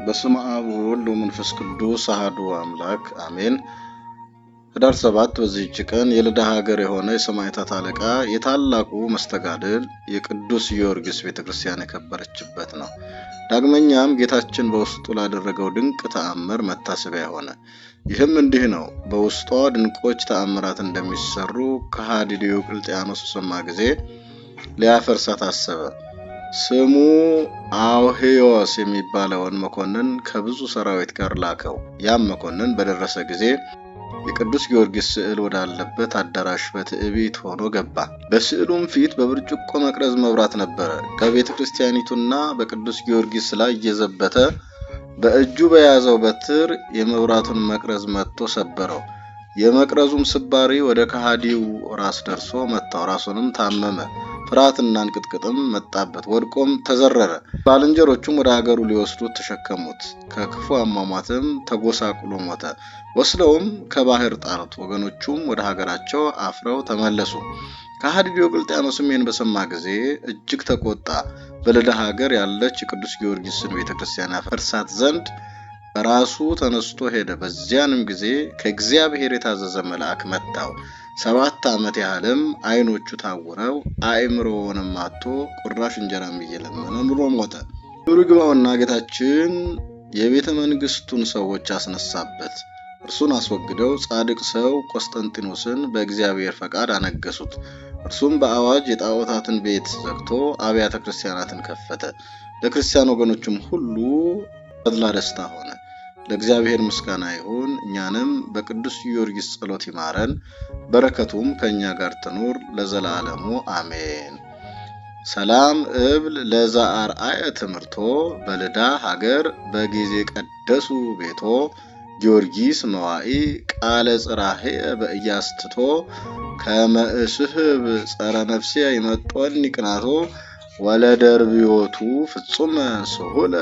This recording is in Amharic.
በስመ አብ ወወልድ ወመንፈስ ቅዱስ አሐዱ አምላክ አሜን። ህዳር 7 በዚህች ቀን የልዳ ሀገር የሆነ የሰማዕታት አለቃ የታላቁ መስተጋድል የቅዱስ ጊዮርጊስ ቤተክርስቲያን የከበረችበት ነው። ዳግመኛም ጌታችን በውስጡ ላደረገው ድንቅ ተአምር መታሰቢያ ሆነ። ይህም እንዲህ ነው። በውስጧ ድንቆች ተአምራት እንደሚሰሩ ከሃዲው ዲዮቅልጥያኖስ በሰማ ጊዜ ሊያፈርሳት አሰበ። ስሙ አውሄዎስ የሚባለውን መኮንን ከብዙ ሰራዊት ጋር ላከው። ያም መኮንን በደረሰ ጊዜ የቅዱስ ጊዮርጊስ ስዕል ወዳለበት አዳራሽ በትዕቢት ሆኖ ገባ። በስዕሉም ፊት በብርጭቆ መቅረዝ መብራት ነበረ። ከቤተ ክርስቲያኒቱና በቅዱስ ጊዮርጊስ ላይ እየዘበተ በእጁ በያዘው በትር የመብራቱን መቅረዝ መጥቶ ሰበረው። የመቅረዙም ስባሪ ወደ ከሃዲው ራስ ደርሶ መታው። ራሱንም ታመመ። ፍርሃትና እንቅጥቅጥም መጣበት። ወድቆም ተዘረረ። ባልንጀሮቹም ወደ ሀገሩ ሊወስዱት ተሸከሙት። ከክፉ አሟሟትም ተጎሳቁሎ ሞተ። ወስደውም ከባህር ጣሉት። ወገኖቹም ወደ ሀገራቸው አፍረው ተመለሱ። ከሃዲው ዲዮቅልጥያኖስም ይህን በሰማ ጊዜ እጅግ ተቆጣ። በልዳ ሀገር ያለች የቅዱስ ጊዮርጊስን ቤተክርስቲያን ያፈርሳት ዘንድ ራሱ ተነስቶ ሄደ። በዚያንም ጊዜ ከእግዚአብሔር የታዘዘ መልአክ መታው። 7 ዓመት ያህልም ዓይኖቹ ታውረው አእምሮውንም አጥቶ ቁራሽ እንጀራም እየለመነ ኑሮ ሞተ። ክብር ይግባውና ጌታችን የቤተ መንግስቱን ሰዎች አስነሳበት። እርሱን አስወግደው ጻድቅ ሰው ቆስጠንጢኖስን በእግዚአብሔር ፈቃድ አነገሱት። እርሱም በአዋጅ የጣዖታትን ቤት ዘግቶ አብያተ ክርስቲያናትን ከፈተ። ለክርስቲያን ወገኖችም ሁሉ ተድላ ደስታ ሆነ። ለእግዚአብሔር ምስጋና ይሁን። እኛንም በቅዱስ ጊዮርጊስ ጸሎት ይማረን፣ በረከቱም ከእኛ ጋር ትኑር ለዘላለሙ አሜን። ሰላም እብል ለዘአርአየ ትምህርቶ በልዳ ሀገር በጊዜ ቀደሱ ቤቶ ጊዮርጊስ መዋኢ ቃለ ጽራሄ በእያስትቶ ከመእስህብ ጸረ ነፍሴ ይመጦን ቅናቶ ወለደርቢዮቱ ፍጹም ስሁለ